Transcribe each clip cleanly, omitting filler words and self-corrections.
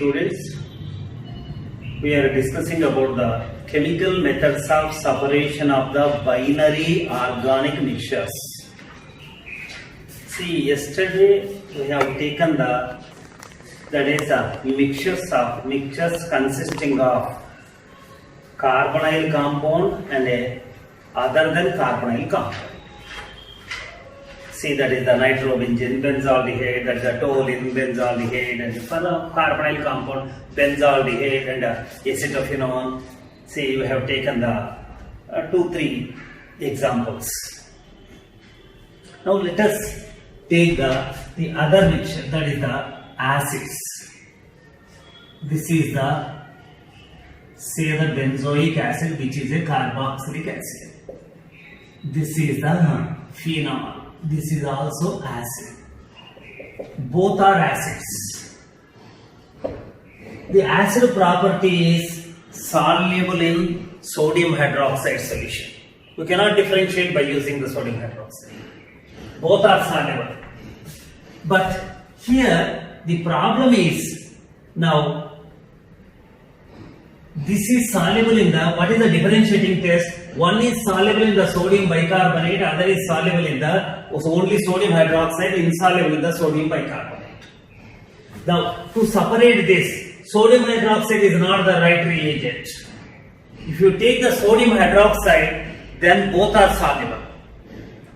students, we are discussing about the chemical methods of separation of the binary organic mixtures. See, yesterday we have taken that is mixtures consisting of carbonyl compound and a other than carbonyl compound. See, that is the nitrobenzene, benzaldehyde, that is the toluene, benzaldehyde, and for the carbonyl compound, benzaldehyde and acetophenone. See, we have taken the 2-3 examples. Now let us take the other mixture, that is the acids. This is the, say, the benzoic acid, which is a carboxylic acid. This is the phenol. This is also acid. Both are acids. The acid property is soluble in sodium hydroxide solution. You cannot differentiate by using the sodium hydroxide. Both are soluble. But here the problem is, now this is soluble in the, what is the differentiating test? One is soluble in the sodium bicarbonate, other is soluble in the only sodium hydroxide, insoluble in the sodium bicarbonate. Now, to separate this, sodium hydroxide is not the right reagent. If you take the sodium hydroxide, then both are soluble.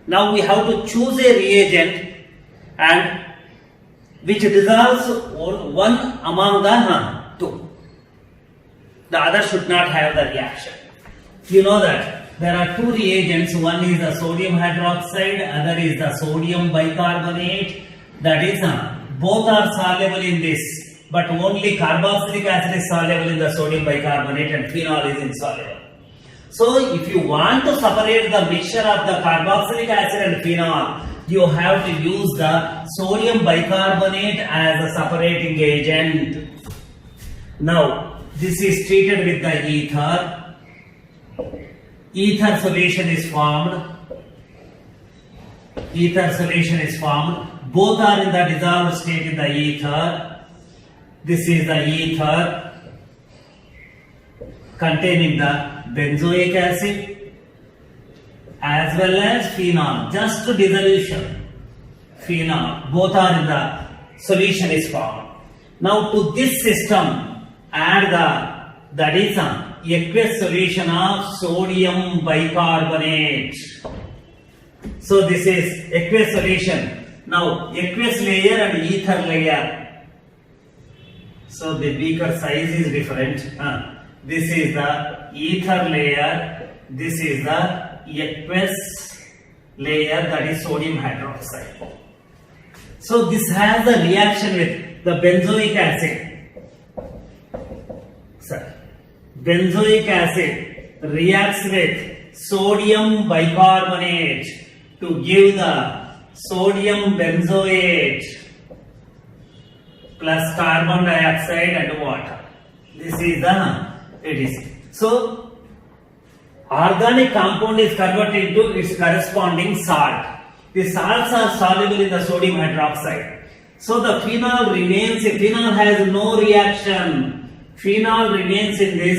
Now we have to choose a reagent and which dissolves one among the two. The other should not have the reaction. You know that there are two reagents. One is the sodium hydroxide, other is the sodium bicarbonate. That is, both are soluble in this, but only carboxylic acid is soluble in the sodium bicarbonate and phenol is insoluble. So, if you want to separate the mixture of the carboxylic acid and phenol, you have to use the sodium bicarbonate as a separating agent. Now, this is treated with the ether. Ether solution is formed. Ether solution is formed. Both are in the dissolved state in the ether. This is the ether containing the benzoic acid as well as phenol. Just dissolution. Phenol. Both are in the solution is formed. Now to this system, add that is aqueous solution of sodium bicarbonate. So this is aqueous solution. Now aqueous layer and ether layer. So the beaker size is different. This is the ether layer. This is the aqueous layer, that is sodium hydroxide. So this has a reaction with the benzoic acid. Benzoic acid reacts with sodium bicarbonate to give the sodium benzoate plus carbon dioxide and water. This is it is. So, organic compound is converted into its corresponding salt. The salts are soluble in the sodium hydroxide. So, the phenol remains, phenol has no reaction. Phenol remains in this.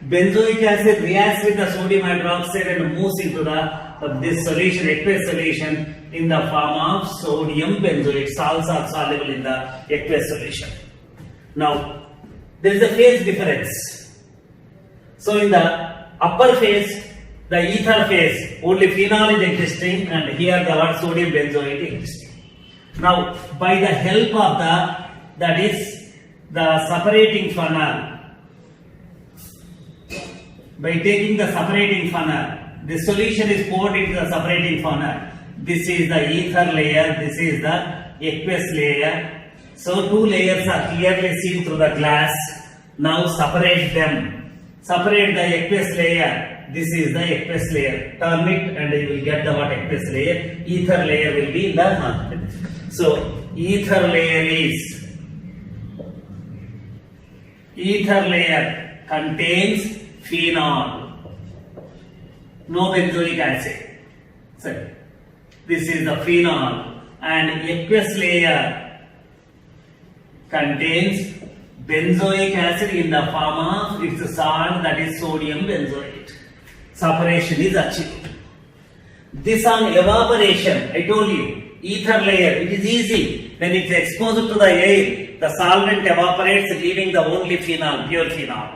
Benzoic acid reacts with the sodium hydroxide and moves into this solution, aqueous solution, in the form of sodium benzoate. Salts are soluble in the aqueous solution. Now, there is a phase difference. So, in the upper phase, the ether phase, only phenol is existing, and here the word sodium benzoate existing. Now, by the help of that is the separating funnel, by taking the separating funnel, the solution is poured into the separating funnel. This is the ether layer, this is the aqueous layer. So two layers are clearly seen through the glass. Now separate them. Separate the aqueous layer. This is the aqueous layer. Turn it and you will get the what aqueous layer. Ether layer will be in the So ether layer contains phenol, no benzoic acid. So, this is the phenol, and aqueous layer contains benzoic acid in the form of its salt, that is sodium benzoate. Separation is achieved. This on evaporation, I told you, ether layer, it is easy. When it is exposed to the air, the solvent evaporates, leaving the only phenol, pure phenol.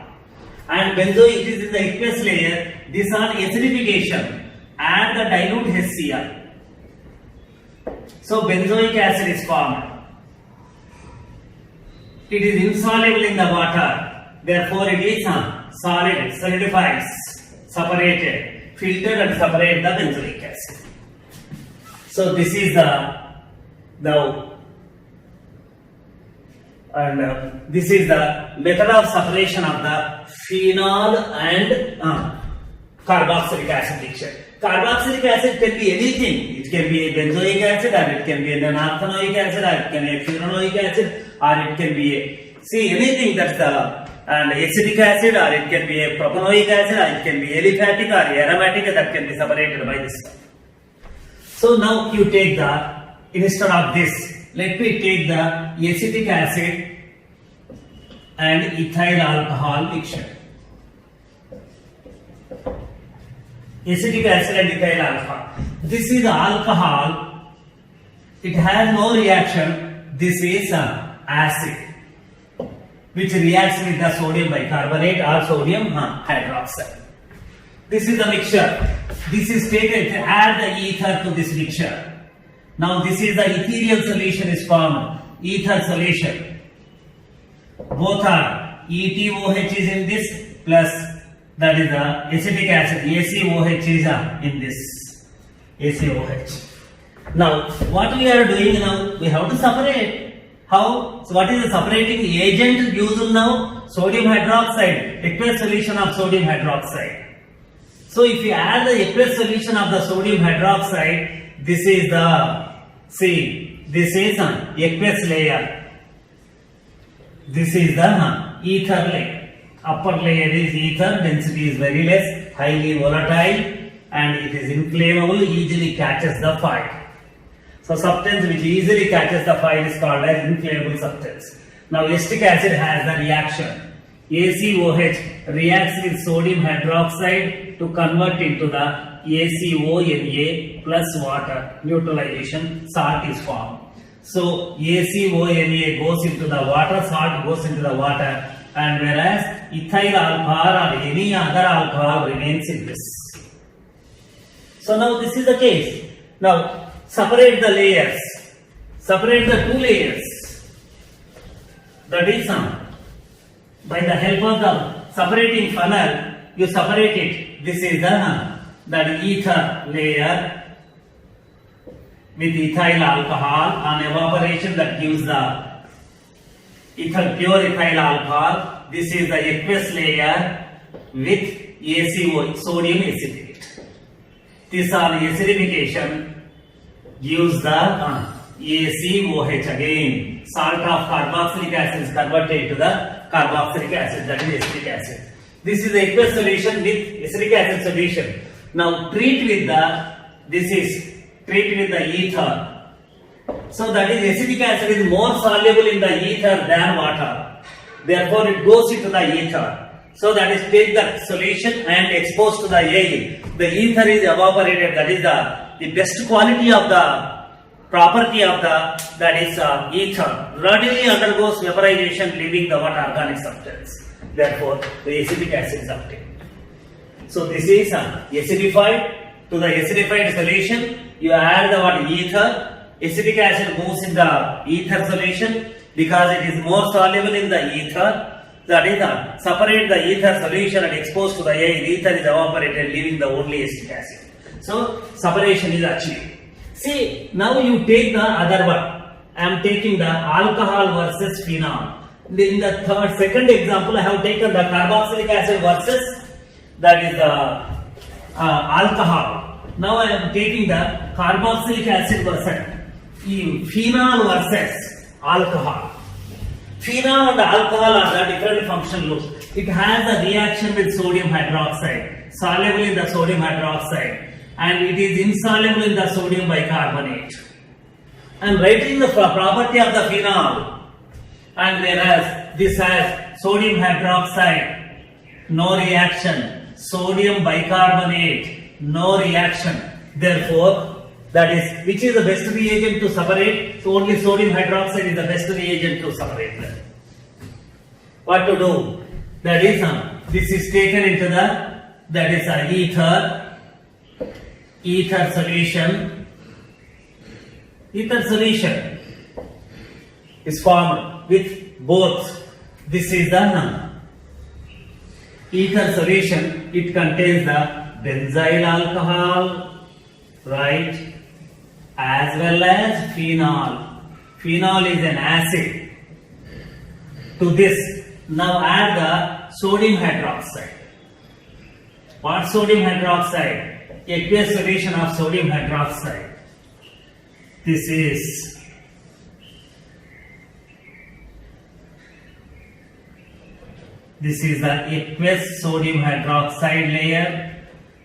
And benzoic, it is in the aqueous layer. This on acidification, add the dilute HCl. So benzoic acid is formed. It is insoluble in the water, therefore it is solid, solidifies, separated, filtered and separate the benzoic acid. So this is this is the method of separation of the phenol and carboxylic acid mixture. Carboxylic acid can be anything. It can be a benzoic acid, or it can be a naphthenoic acid, or it can be a furanoic acid, or it can be anything that's and acetic acid, or it can be a propanoic acid, or it can be aliphatic or aromatic, that can be separated by this. So now you take instead of this, let me take the acetic acid and ethyl alcohol mixture. Acetic acid and ethyl alcohol. This is alcohol. It has no reaction. This is acid, which reacts with the sodium bicarbonate or sodium hydroxide. This is the mixture. This is taken to add the ether to this mixture. Now this is the ethereal solution is formed. Ether solution. Both are ETOH is in this, plus that is the acetic acid, ACOH is in this, ACOH. Now what we are doing now, we have to separate. How? So what is the separating agent used now? Sodium hydroxide, aqueous solution of sodium hydroxide. So if you add the aqueous solution of the sodium hydroxide, this is the, this is aqueous layer. This is the ether layer. Upper layer is ether, density is very less, highly volatile, and it is inflammable, easily catches the fire. So substance which easily catches the fire is called as inflammable substance. Now acetic acid has the reaction. ACOH reacts with sodium hydroxide to convert into the ACONA plus water. Neutralization, salt is formed. So ACONA goes into the water, salt goes into the water, and whereas ethyl alcohol or any other alcohol remains in this. So now this is the case. Now separate the layers. Separate the two layers. That is by the help of the separating funnel, you separate it. This is the ether layer with ethyl alcohol. On evaporation, that gives the pure ethyl alcohol. This is the aqueous layer with ACO, sodium acetate. This on acidification gives the ACOH again. Salt of carboxylic acid is converted to the carboxylic acid, that is acetic acid. This is the aqueous solution with acetic acid solution. Now treat with the ether. So that is acetic acid is more soluble in the ether than water. Therefore it goes into the ether. So that is take the solution and expose to the air. The ether is evaporated. That is the best quality of the property of that is ether. Readily undergoes vaporization, leaving the what organic substance. Therefore the acetic acid is obtained. So this is acidified. To the acidified solution, you add the what ether. Acetic acid moves in the ether solution because it is more soluble in the ether. That is separate the ether solution and expose to the air. Ether is evaporated, leaving the only acetic acid. So separation is achieved. See, now you take the other one. I am taking the alcohol versus phenol. In the second example, I have taken the carboxylic acid versus that is the alcohol. Now I am taking the carboxylic acid versus phenol versus alcohol. Phenol and alcohol are the different functional groups. It has a reaction with sodium hydroxide, soluble in the sodium hydroxide, and it is insoluble in the sodium bicarbonate. I am writing the property of the phenol, and whereas this has sodium hydroxide, no reaction. Sodium bicarbonate, no reaction. Therefore, that is, which is the best reagent to separate? So only sodium hydroxide is the best reagent to separate them. What to do? That is, this is taken into the, that is ether solution. Ether solution is formed with both. This is the ether solution. It contains the benzyl alcohol, right, as well as phenol. Phenol is an acid. To this, now add the sodium hydroxide. What sodium hydroxide? Aqueous solution of sodium hydroxide. This is the aqueous sodium hydroxide layer.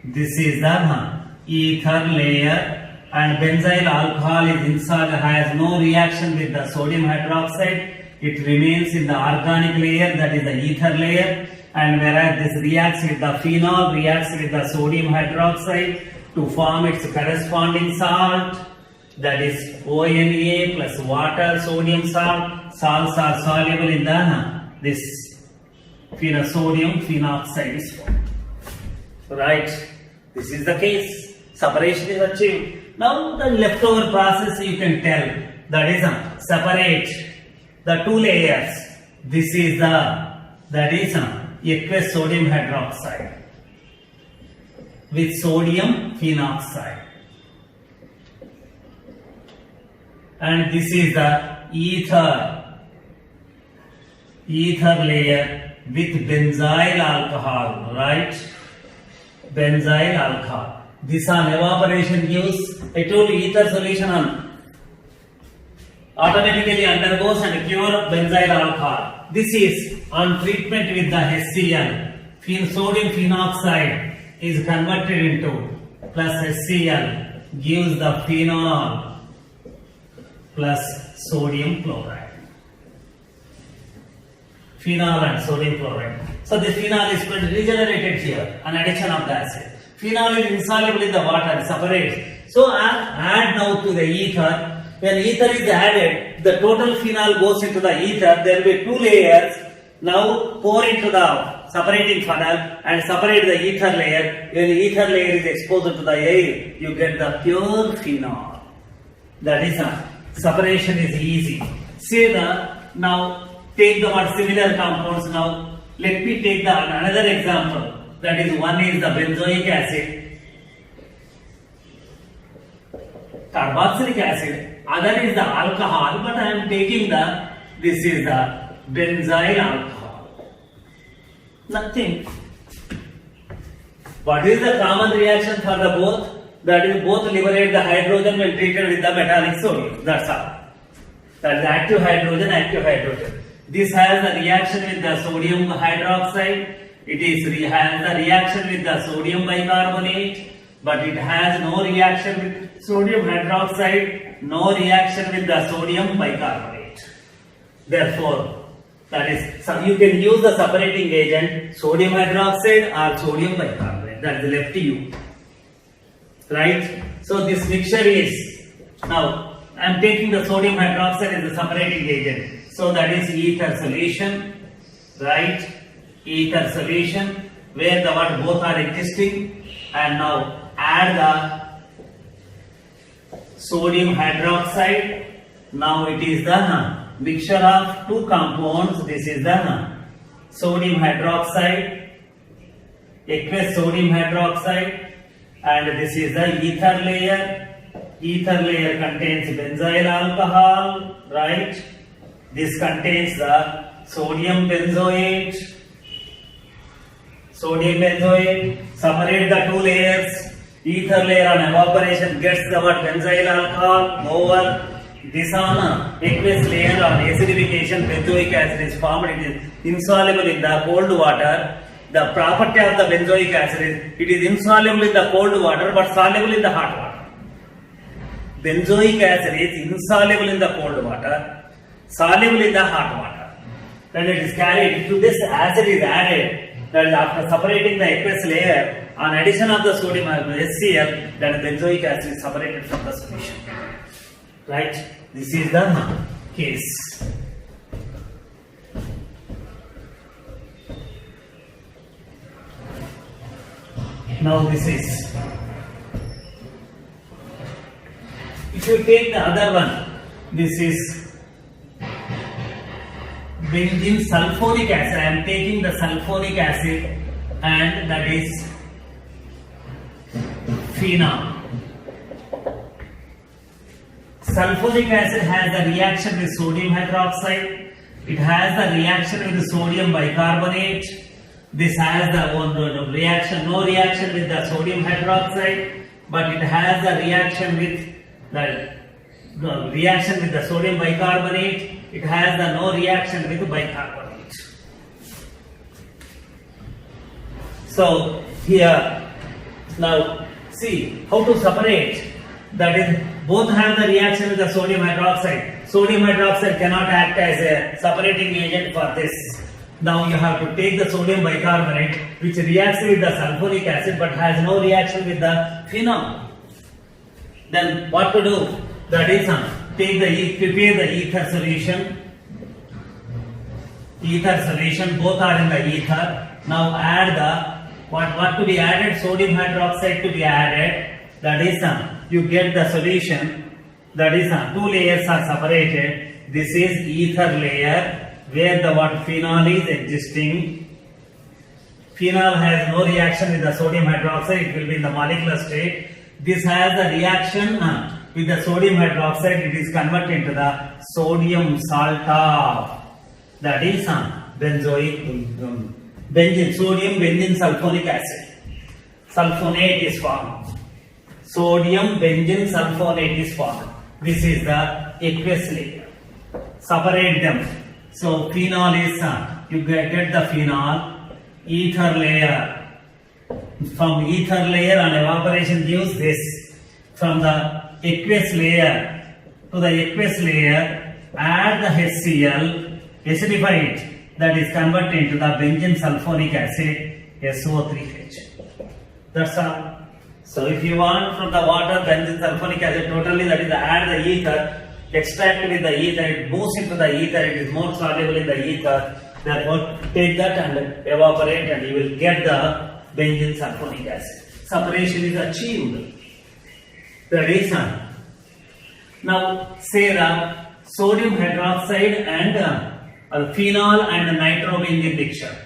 This is the ether layer, and benzyl alcohol is inside, has no reaction with the sodium hydroxide. It remains in the organic layer, that is the ether layer, and whereas this reacts with the phenol, reacts with the sodium hydroxide to form its corresponding salt, that is ONA plus water, sodium salt. Salts are soluble in the this sodium phenoxide is formed. Right, this is the case. Separation is achieved. Now the leftover process you can tell, that is separate the two layers. This is that is aqueous sodium hydroxide with sodium phenoxide, and this is the ether layer with benzyl alcohol, right? Benzyl alcohol. This on evaporation gives, I told you, ether solution automatically undergoes and cure benzyl alcohol. This is on treatment with the HCl. Sodium phenoxide is converted into plus HCl gives the phenol plus sodium chloride. Phenol and sodium chloride. So this phenol is regenerated here, an addition of the acid. Phenol is insoluble in the water, separates. So add now to the ether. When ether is added, the total phenol goes into the ether. There will be two layers. Now pour into the separating funnel and separate the ether layer. When the ether layer is exposed to the air, you get the pure phenol. That is separation is easy. Say now take the what similar compounds. Now let me take another example. That is, one is the benzoic acid, carboxylic acid. Other is the alcohol, but I am taking this is the benzyl alcohol. Nothing. What is the common reaction for the both? That is, both liberate the hydrogen when treated with the metallic sodium. That's all. That is active hydrogen, active hydrogen. This has the reaction with the sodium hydroxide. It has the reaction with the sodium bicarbonate, but it has no reaction with sodium hydroxide, no reaction with the sodium bicarbonate. Therefore, that is, so you can use the separating agent sodium hydroxide or sodium bicarbonate. That is left to you. Right? So this mixture is, now I am taking the sodium hydroxide as the separating agent. So that is ether solution, right? Ether solution where the what both are existing, and now add the sodium hydroxide. Now it is the mixture of two compounds. This is the sodium hydroxide, aqueous sodium hydroxide, and this is the ether layer. Ether layer contains benzyl alcohol, right? This contains the sodium benzoate. Sodium benzoate. Separate the two layers. Ether layer on evaporation gets the what benzyl alcohol over. This on aqueous layer on acidification, benzoic acid is formed. It is insoluble in the cold water. The property of the benzoic acid is it is insoluble in the cold water but soluble in the hot water. Benzoic acid is insoluble in the cold water, soluble in the hot water. Then it is carried to this acid is added. That is after separating the aqueous layer, on addition of the sodium HCl, then benzoic acid is separated from the solution. Right? This is the case. Now this is. If you take the other one, this is benzene sulfonic acid. I am taking the sulfonic acid and that is phenol. Sulfonic acid has a reaction with sodium hydroxide. It has the reaction with the sodium bicarbonate. This has the no reaction with the sodium hydroxide, but it has the reaction with the sodium bicarbonate. It has the no reaction with bicarbonate. So here now see how to separate. That is, both have the reaction with the sodium hydroxide. Sodium hydroxide cannot act as a separating agent for this. Now you have to take the sodium bicarbonate, which reacts with the sulfonic acid but has no reaction with the phenol. Then what to do? That is, prepare the ether solution. Ether solution, both are in the ether. Now add the what to be added? Sodium hydroxide to be added. That is, you get the solution. That is, two layers are separated. This is ether layer, where the what phenol is existing. Phenol has no reaction with the sodium hydroxide, it will be in the molecular state. This has the reaction with the sodium hydroxide, it is converted into the sodium salta. That is benzene sulfonic acid. Sulfonate is formed. Sodium benzene sulfonate is formed. This is the aqueous layer. Separate them. So phenol is, you get the phenol, ether layer. From ether layer on evaporation gives this. From the aqueous layer to the aqueous layer, add the HCl, acidify it, that is converted into the benzene sulfonic acid, SO3H. That's all. So if you want from the water benzene sulfonic acid totally, that is add the ether, extract with the ether, it moves into the ether, it is more soluble in the ether. Therefore, take that and evaporate and you will get the benzene sulfonic acid. Separation is achieved. The reason. Now, say the sodium hydroxide and phenol and nitrobenzene mixture.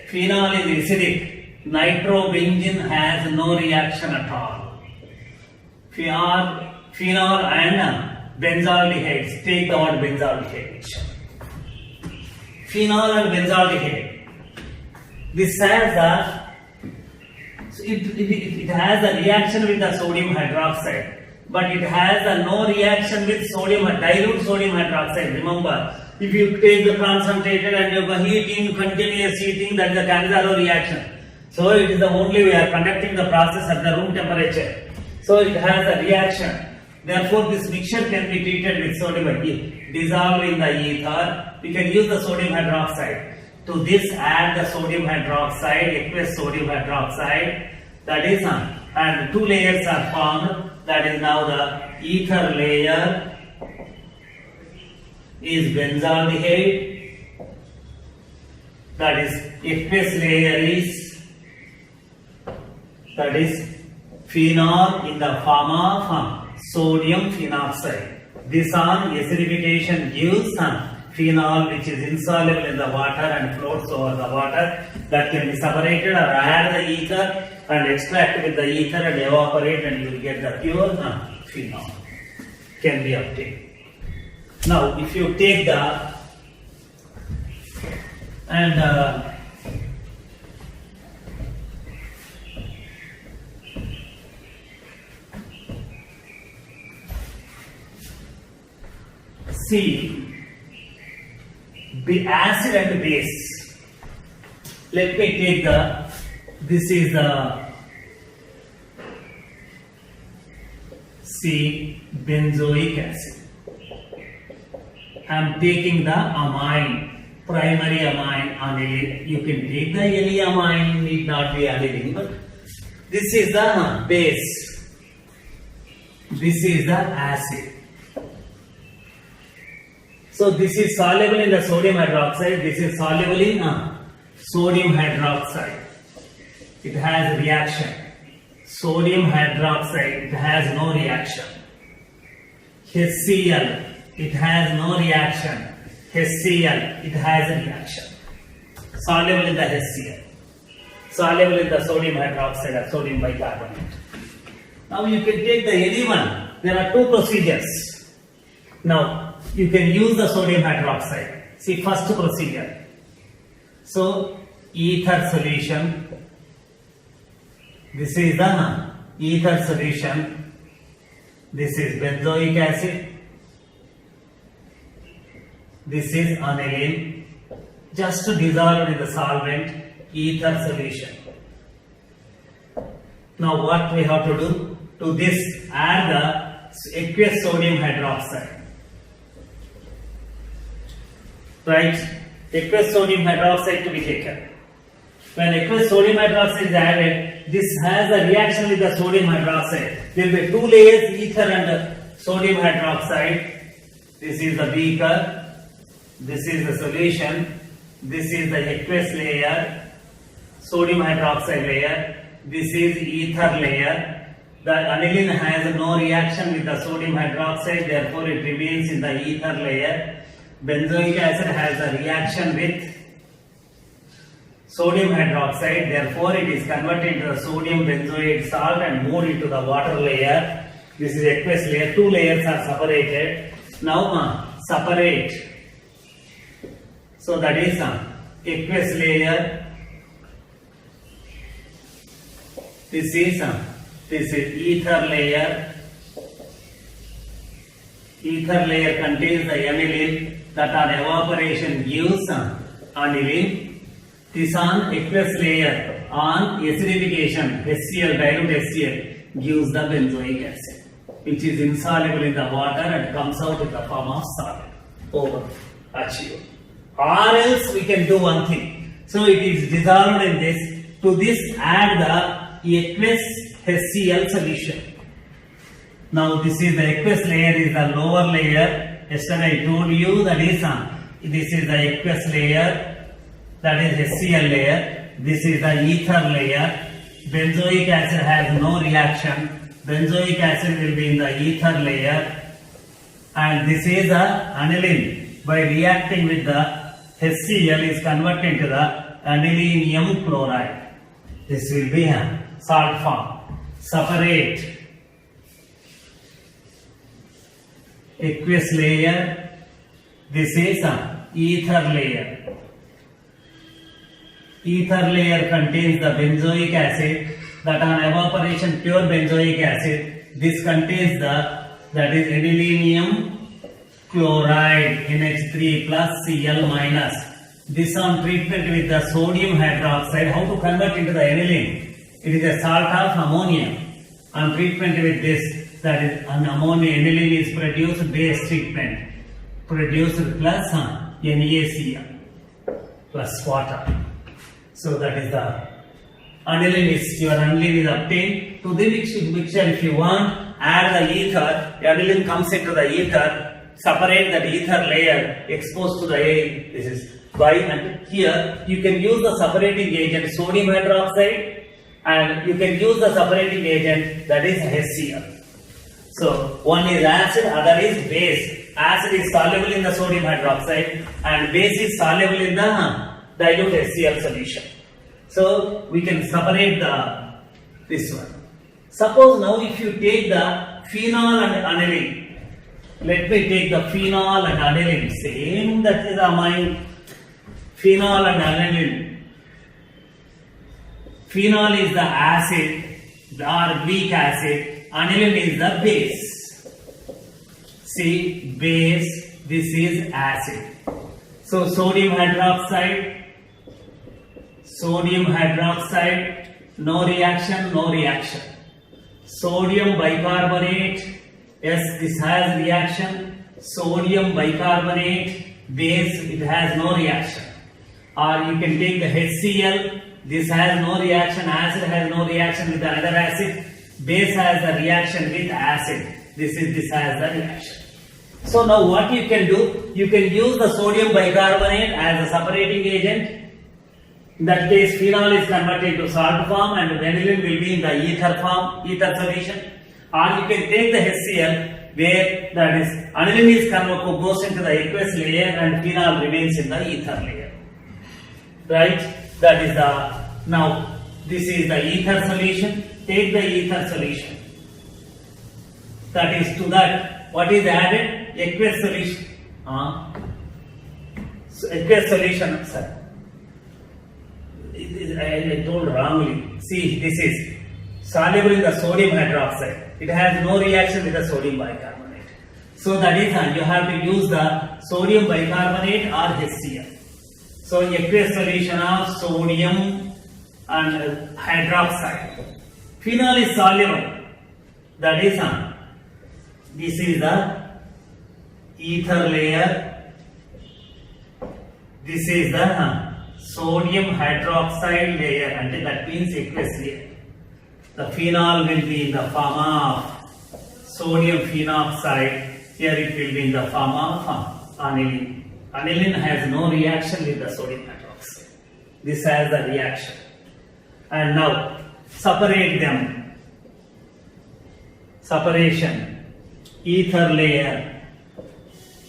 Phenol is acidic. Nitrobenzene has no reaction at all. Phenol and benzaldehydes. Take the word benzaldehyde. Phenol and benzaldehyde. This has it has a reaction with the sodium hydroxide, but it has no reaction with dilute sodium hydroxide. Remember, if you take the concentrated and you go heating, continuous heating, that is the Cannizzaro reaction. So it is the only we are conducting the process at the room temperature. So it has a reaction. Therefore, this mixture can be treated with sodium dissolved in the ether. We can use the sodium hydroxide. To this, add the sodium hydroxide, aqueous sodium hydroxide. That is, and two layers are formed. That is now the ether layer is benzaldehyde. That is aqueous layer is, that is phenol in the form of sodium phenoxide. This on acidification gives phenol which is insoluble in the water and floats over the water, that can be separated, or add the ether and extract with the ether and evaporate, and you will get the pure phenol can be obtained. Now if you take the and see the acid and base. Let me take this is the C benzoic acid. I am taking the amine, primary amine aniline. You can take the any amine, need not be aniline. But this is the base. This is the acid. So this is soluble in the sodium hydroxide. This is soluble in sodium hydroxide. It has reaction. Sodium hydroxide, it has no reaction. HCl, it has no reaction. HCl, it has a reaction. Soluble in the HCl. Soluble in the sodium hydroxide or sodium bicarbonate. Now you can take the any one. There are two procedures. Now you can use the sodium hydroxide. See, first procedure. So ether solution. This is the ether solution. This is benzoic acid. This is aniline. Just to dissolve in the solvent, ether solution. Now what we have to do? To this add the aqueous sodium hydroxide. Right? Aqueous sodium hydroxide to be taken. When aqueous sodium hydroxide is added, this has a reaction with the sodium hydroxide. There will be two layers, ether and sodium hydroxide. This is the beaker. This is the solution. This is the aqueous layer, sodium hydroxide layer. This is ether layer. The aniline has no reaction with the sodium hydroxide, therefore it remains in the ether layer. Benzoic acid has a reaction with sodium hydroxide, therefore it is converted into the sodium benzoate salt and moved into the water layer. This is aqueous layer. Two layers are separated. Now separate. So that is aqueous layer. This is ether layer. Ether layer contains the aniline that on evaporation gives aniline. This on aqueous layer on acidification HCl, dilute HCl gives the benzoic acid, which is insoluble in the water and comes out in the form of solid. Over. Achieve. Or else we can do one thing. So it is dissolved in this. To this add the aqueous HCl solution. Now this is the aqueous layer, is the lower layer. Yesterday I told you that is this is the aqueous layer, that is HCl layer. This is the ether layer. Benzoic acid has no reaction. Benzoic acid will be in the ether layer. And this is the aniline. By reacting with the HCl is converted to the anilinium chloride. This will be a salt form. Separate aqueous layer. This is a ether layer. Ether layer contains the benzoic acid, that on evaporation pure benzoic acid. This contains that is anilinium chloride, NH3 plus Cl minus. This on treatment with the sodium hydroxide. How to convert into the aniline? It is a salt of ammonia. On treatment with this, that is an ammonia, aniline is produced, base treatment produced plus NaCl plus water. So that is the aniline is, your aniline is obtained. To the mixture, if you want, add the ether. The aniline comes into the ether. Separate that ether layer, expose to the air. This is by, and here you can use the separating agent sodium hydroxide, and you can use the separating agent that is HCl. So one is acid, other is base. Acid is soluble in the sodium hydroxide and base is soluble in the dilute HCl solution. So we can separate this one. Suppose now if you take the phenol and aniline. Let me take the phenol and aniline. Same, that is amine. Phenol and aniline. Phenol is the acid or weak acid. Aniline is the base. See, base. This is acid. So sodium hydroxide. Sodium hydroxide. No reaction. No reaction. Sodium bicarbonate. Yes, this has reaction. sodium bicarbonate, base, it has no reaction. Or you can take the HCl, this has no reaction, acid has no reaction with the other acid, base has a reaction with acid. This has the reaction. So now what you can do, you can use the sodium bicarbonate as a separating agent. In that case, phenol is converted to salt form and vanillin will be in the ether form, ether solution. Or you can take the HCl where that is aniline is goes into the aqueous layer and phenol remains in the ether layer. Right? That is the, now this is the ether solution. Take the ether solution. That is to that, what is added? Aqueous solution. So aqueous solution, sir. I told wrongly. See, this is soluble in the sodium hydroxide. It has no reaction with the sodium bicarbonate. So that is, you have to use the sodium bicarbonate or HCl. So aqueous solution of sodium and hydroxide. Phenol is soluble. That is, this is the ether layer. This is the sodium hydroxide layer, and that means aqueous layer. The phenol will be in the form of sodium phenoxide. Here it will be in the form of aniline. Aniline has no reaction with the sodium hydroxide. This has the reaction. And now separate them. Separation. Ether layer.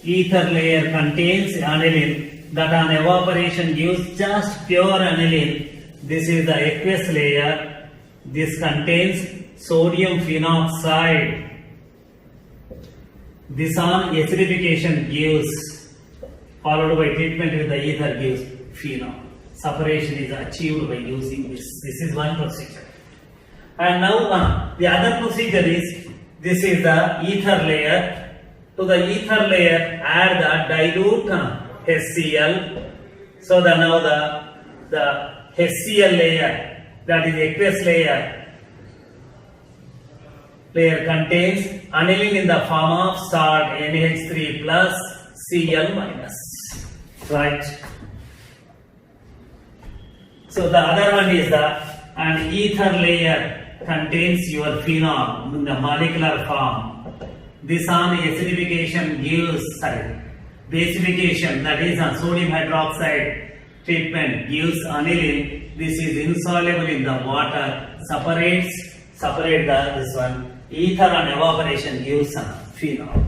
Ether layer contains aniline that on evaporation gives just pure aniline. This is the aqueous layer. This contains sodium phenoxide. This on acidification gives, followed by treatment with the ether gives phenol. Separation is achieved by using this. This is one procedure. And now the other procedure is, this is the ether layer. To the ether layer, add the dilute HCl. So now the HCl layer, that is aqueous layer contains aniline in the form of salt NH3 plus Cl minus. Right. So the other one is an ether layer contains your phenol in the molecular form. This on acidification gives, basification, that is sodium hydroxide treatment gives aniline. This is insoluble in the water. Separate this one. Ether on evaporation gives phenol.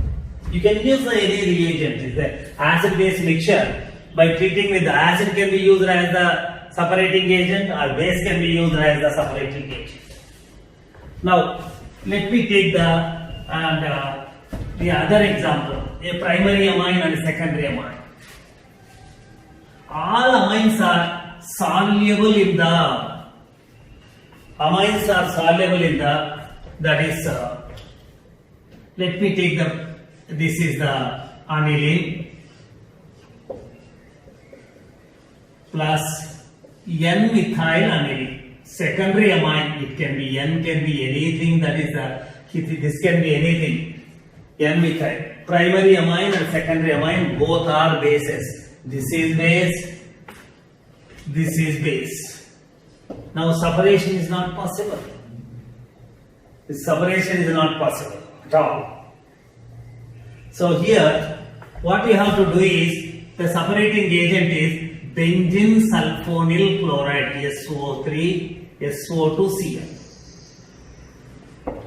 You can use any reagent. It's an acid-base mixture. By treating with the acid can be used as the separating agent, or base can be used as the separating agent. Now, let me take the other example, a primary amine and a secondary amine. All amines are soluble in the, that is, let me take this is the aniline plus N-methyl aniline. Secondary amine, it can be N, can be anything, that is this can be anything. N-methyl. Primary amine and secondary amine, both are bases. This is base, this is base. Now separation is not possible. This separation is not possible at all. So here, what we have to do is, the separating agent is benzene sulfonyl chloride, SO3, SO2Cl.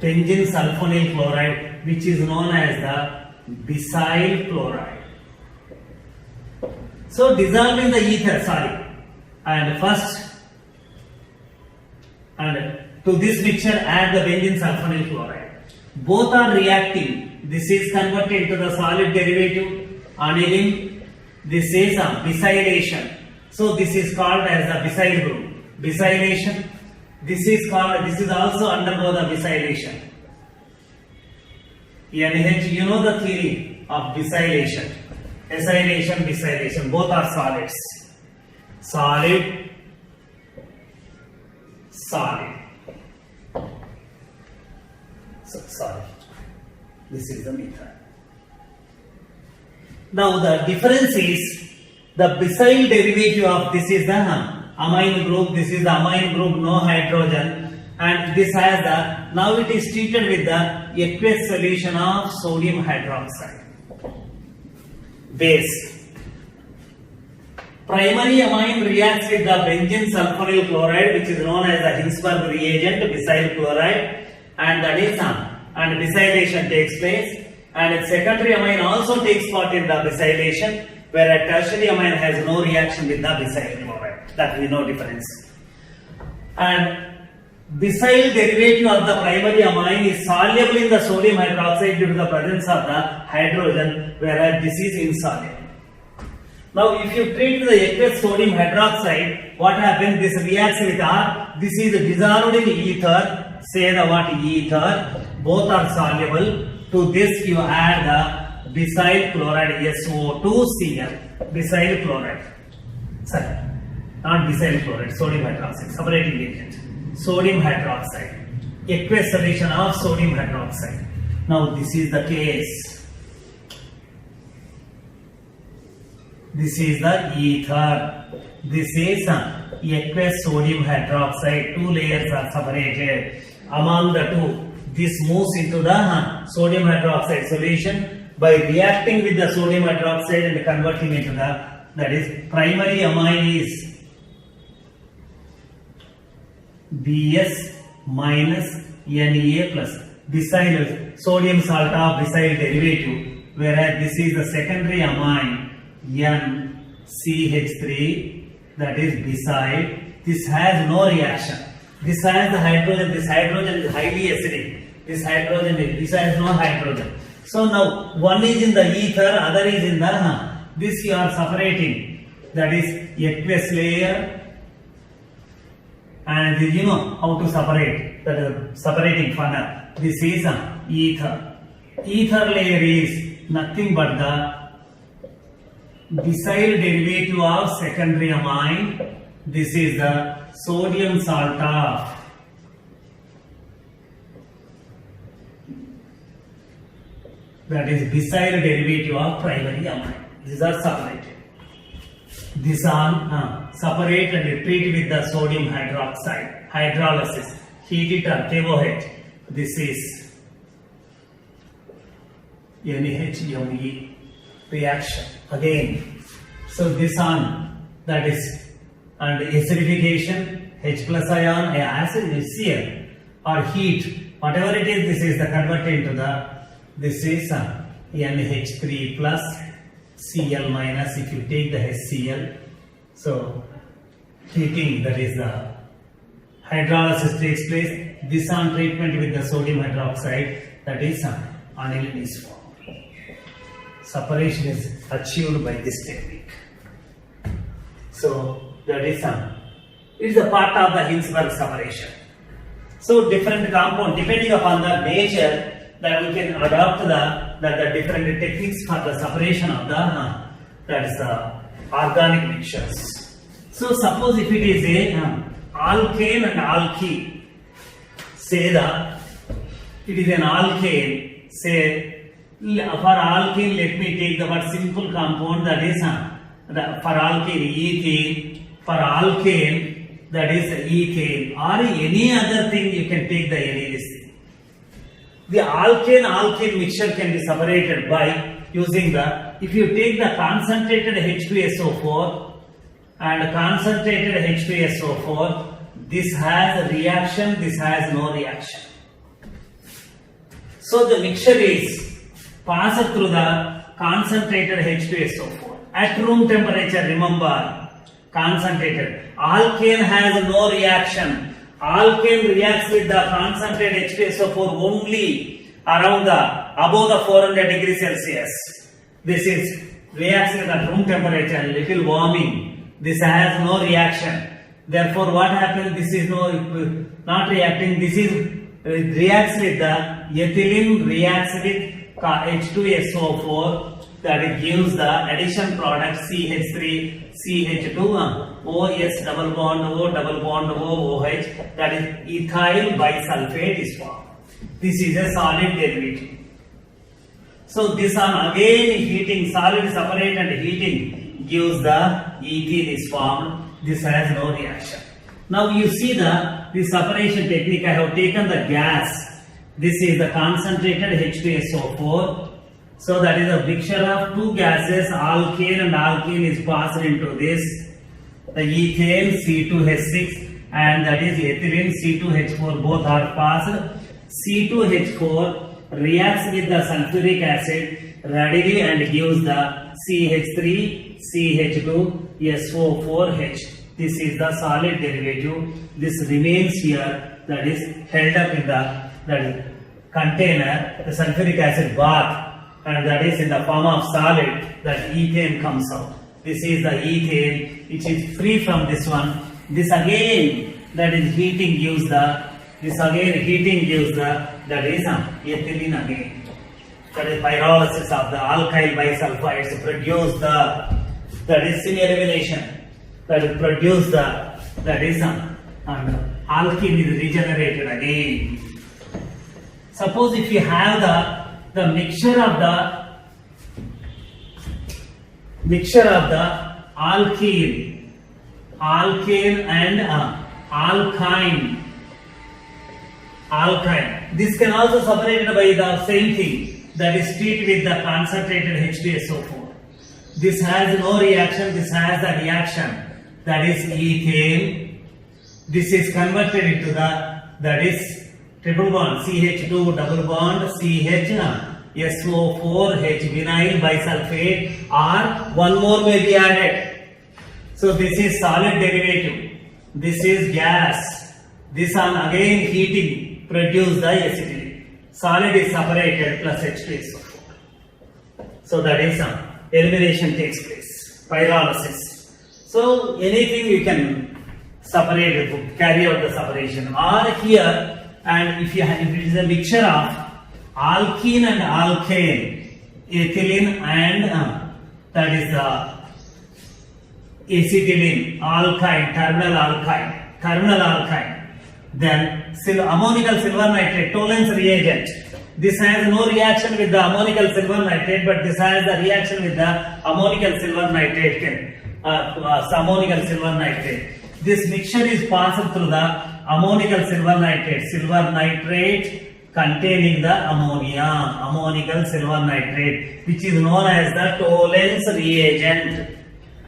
Benzene sulfonyl chloride, which is known as the bisyl chloride. So dissolving the ether, and first, and to this mixture add the benzene sulfonyl chloride. Both are reacting. This is converted to the solid derivative aniline. This is a bisylation. So this is called as the bisyl group. Bisylation. This is also undergo the bisylation. NH, you know the theory of bisylation. Acylation, bisylation, both are solids. Solid, solid. So, sorry. This is the methyl. Now the difference is the besyl derivative of this is the amine group, this is the amine group, no hydrogen, and this has the, now it is treated with the aqueous solution of sodium hydroxide base. Primary amine reacts with the benzene sulfonyl chloride, which is known as the Hinsberg reagent, besyl chloride, and that is and besylation takes place. And secondary amine also takes part in the besylation, whereas tertiary amine has no reaction with the besyl chloride. That we know difference. And besyl derivative of the primary amine is soluble in the sodium hydroxide due to the presence of the hydrogen, whereas this is insoluble. Now, if you treat the aqueous sodium hydroxide, what happens? This reacts with R. This is dissolved in ether. Say the what ether. Both are soluble. To this, you add the besyl chloride SO2Cl. Besyl chloride. Sorry, not besyl chloride. Sodium hydroxide. Separating agent. Sodium hydroxide. Aqueous solution of sodium hydroxide. Now, this is the case. This is the ether. This is aqueous sodium hydroxide. Two layers are separated. Among the two, this moves into the sodium hydroxide solution by reacting with the sodium hydroxide and converting into the, that is, primary amine is Bs minus Na plus besyl sodium salt of besyl derivative, whereas this is the secondary amine NCH3, that is besyl. This has no reaction. This has the hydrogen. This hydrogen is highly acidic. This has no hydrogen. So now one is in the ether, other is in the this you are separating. That is aqueous layer, and you know how to separate. That is separating funnel. This is ether. Ether layer is nothing but the besyl derivative of secondary amine. This is the sodium salt of that is besyl derivative of primary amine. These are separated. These are separated and treated with the sodium hydroxide. Hydrolysis. Heat it or KOH. This is NaHMe reaction. Again. So this on, that is, and acidification, H plus ion, acid is Cl, or heat, whatever it is, this is the converted into the, this is NH3 plus Cl minus, if you take the HCl. So heating, that is the hydrolysis takes place. This on treatment with the sodium hydroxide, that is aniline is formed. Separation is achieved by this technique. So that is it is a part of the Hinsberg separation. So different compound, depending upon the nature, that we can adopt the different techniques for the separation of the that is the organic mixtures. So suppose if it is a alkane and alkene, say that it is an alkane. Say for alkene, let me take the one simple compound, that is for alkene ethane. For alkane, that is ethane, or any other thing you can take the any this thing. The alkane mixture can be separated by using the, if you take the concentrated H2SO4 and concentrated H2SO4, this has a reaction, this has no reaction. So the mixture is passed through the concentrated H2SO4 at room temperature. Remember, concentrated. Alkane has no reaction. Alkane reacts with the concentrated H2SO4 only around above the 400 degrees Celsius. This is reacts with the room temperature, little warming. This has no reaction. Therefore, what happens? This is not reacting. This is reacts with the ethylene reacts with H2SO4, that gives the addition product CH3 CH2 OS double bond O double bond O OH, that is ethyl bisulfate is formed. This is a solid derivative. So this on again heating, solid separate and heating gives the ethene is formed. This has no reaction. Now you see the separation technique. I have taken the gas. This is the concentrated H2SO4. So that is a mixture of two gases, alkane and alkene is passed into this. The ethane C2H6 and that is ethylene C2H4 both are passed. C2H4 reacts with the sulfuric acid readily and gives the CH3, CH2, SO4H. This is the solid derivative. This remains here, that is held up in the container, the sulfuric acid bath, and that is in the form of solid, that ethane comes out. This is the ethane which is free from this one. This again, that is heating gives the, that is ethylene again. That is pyrolysis of the alkyl bisulfides to produce that is semi-elimination. That will produce that is and alkene is regenerated again. Suppose if you have the mixture of the alkene and alkyne. This can also separated by the same thing, that is treated with the concentrated H2SO4. This has no reaction, this has the reaction, that is ethane. This is converted into that is triple bond, CH2 double bond, CH SO4H vinyl bisulfate, or one more may be added. So this is solid derivative, this is gas, this on again heating produce the acetylene. Solid is separated plus H2SO4. So that is elimination takes place, pyrolysis. So anything you can separate it, carry out the separation. Or here, and if it is a mixture of alkene and alkane, ethylene and that is the acetylene, alkyne, terminal alkyne. Then ammonical silver nitrate, Tollens reagent. This has no reaction with the ammonical silver nitrate, but this has the reaction with the ammonical silver nitrate. Ammonical silver nitrate. This mixture is passed through the ammonical silver nitrate containing the ammonia, ammonical silver nitrate, which is known as the Tollens reagent.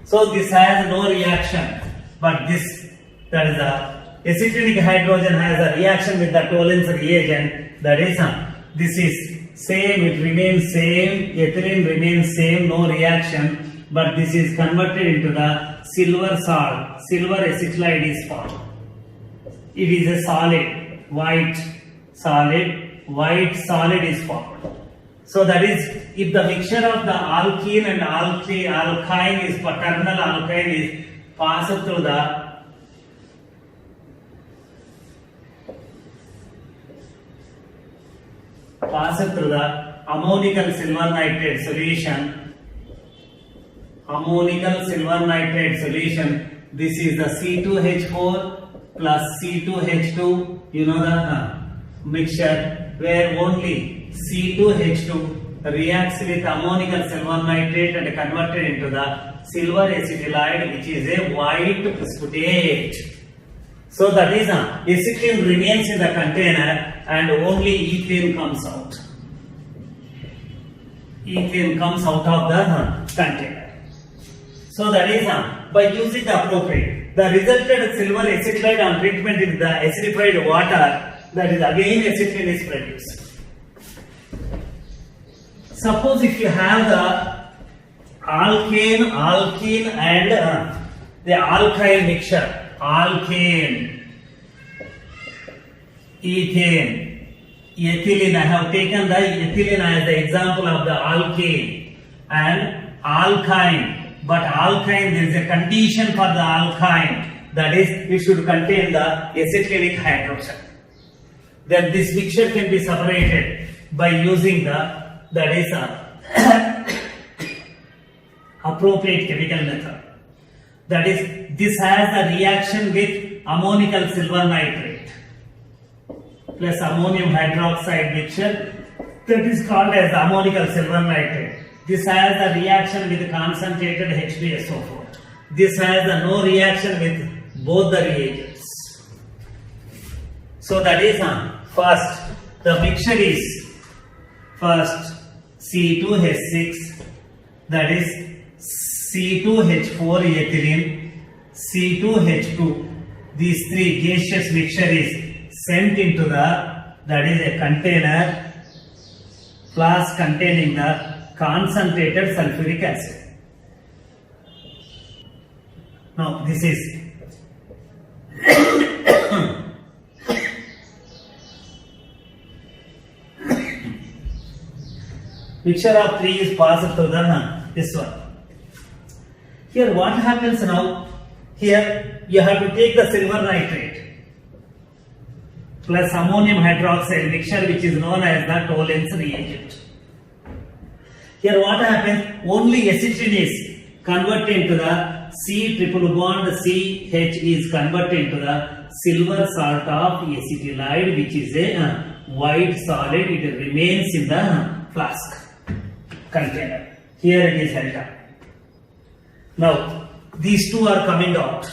So this has no reaction, but this, that is the acetylenic hydrogen has a reaction with the Tollens reagent. That is this is same, it remains same, ethylene remains same, no reaction, but this is converted into the silver salt, silver acetylide is formed. It is a solid, white solid is formed. So that is, if the mixture of the alkene and alkyne is terminal alkyne is passed through the ammonical silver nitrate solution, this is the C2H4 plus C2H2, you know the mixture where only C2H2 reacts with ammonical silver nitrate and converted into the silver acetylide, which is a white precipitate. So that is acetylene remains in the container and only ethane comes out. Ethane comes out of the container. So that is by using the appropriate, the resulted silver acetylide on treatment with the acidified water, that is again acetylene is produced. Suppose if you have the alkene and the alkyl mixture, alkane, ethane, ethylene, I have taken the ethylene as the example of the alkane, and alkyne. But alkyne, there is a condition for the alkyne, that is, it should contain the acetylenic hydrogen. Then this mixture can be separated by using that is appropriate chemical method. That is, this has a reaction with ammonical silver nitrate plus ammonium hydroxide mixture that is called as ammonical silver nitrate. This has the reaction with concentrated H2SO4. This has the no reaction with both the reagents. So that is first the mixture is first C2H6, that is C2H4 ethylene, C2H2. These three gaseous mixture is sent into the, that is a container, flask containing the concentrated sulfuric acid. Now this is mixture of three is passed through the this one. Here what happens now? Here you have to take the silver nitrate plus ammonium hydroxide mixture, which is known as the Tollens reagent. Here what happens? Only acetylene is converted into the C triple bond CH is converted into the silver salt of acetylide, which is a white solid. It remains in the flask container. Here it is held up. Now these two are coming out.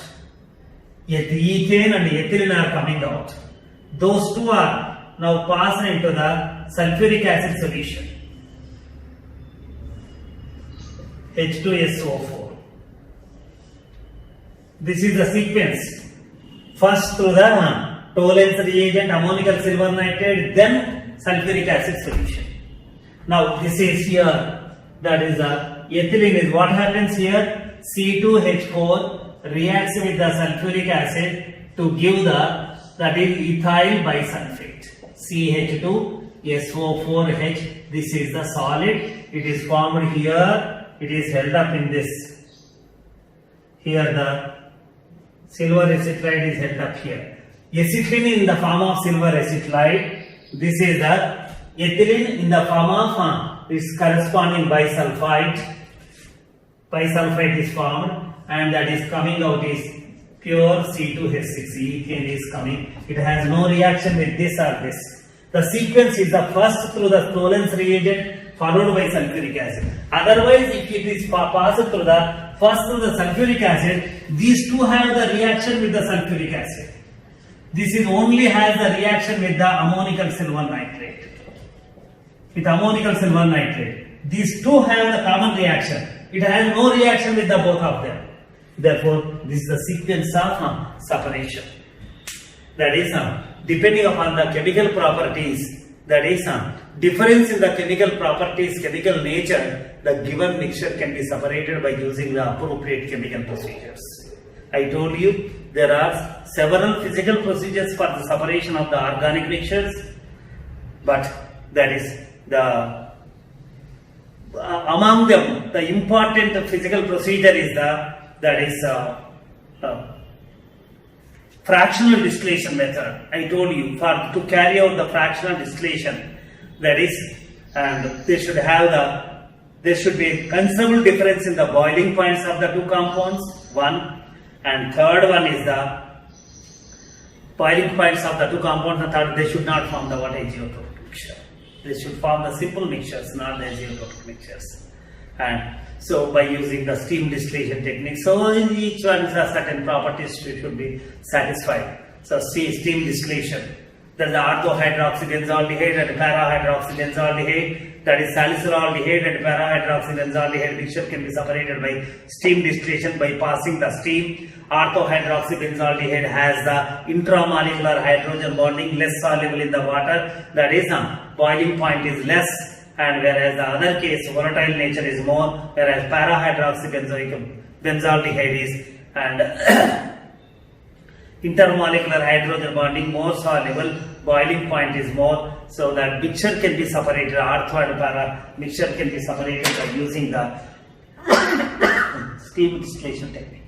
Ethane and ethylene are coming out. Those two are now passed into the sulfuric acid solution, H2SO4. This is the sequence. First through the Tollens reagent, ammonical silver nitrate, then sulfuric acid solution. Now this is here, that is the ethylene is what happens here? C2H4 reacts with the sulfuric acid to give the, that is ethyl bisulfate, CH2SO4H. This is the solid. It is formed here. It is held up in this. Here the silver acetylide is held up here. Acetylene in the form of silver acetylide. This is the ethylene in the form of its corresponding bisulfite. Bisulfite is formed, and that is coming out is pure C2H6. Ethane is coming. It has no reaction with this or this. The sequence is the first through the Tollens reagent followed by sulfuric acid. Otherwise, if it is passed through the first through the sulfuric acid, these two have the reaction with the sulfuric acid. This is only has the reaction with the ammonical silver nitrate. With ammonical silver nitrate, these two have the common reaction. It has no reaction with the both of them. Therefore, this is the sequence of separation. That is, depending upon the chemical properties, that is, difference in the chemical properties, chemical nature, the given mixture can be separated by using the appropriate chemical procedures. I told you there are several physical procedures for the separation of the organic mixtures, but that is the among them, the important physical procedure is fractional distillation method. I told you to carry out the fractional distillation, that is, and there should be considerable difference in the boiling points of the two compounds. One, and third one is the boiling points of the two compounds. And third, they should not form the what azeotropic mixture. They should form the simple mixtures, not the azeotropic mixtures. And so by using the steam distillation technique, so in each one the certain properties should be satisfied. So steam distillation, there is the orthohydroxybenzaldehyde and parahydroxybenzaldehyde, that is salicylaldehyde and parahydroxybenzaldehyde mixture can be separated by steam distillation by passing the steam. Orthohydroxybenzaldehyde has the intramolecular hydrogen bonding, less soluble in the water, that is boiling point is less, and whereas the other case volatile nature is more, whereas parahydroxybenzaldehyde is and intermolecular hydrogen bonding more soluble, boiling point is more, so that mixture can be separated, ortho and para mixture can be separated by using the steam distillation technique.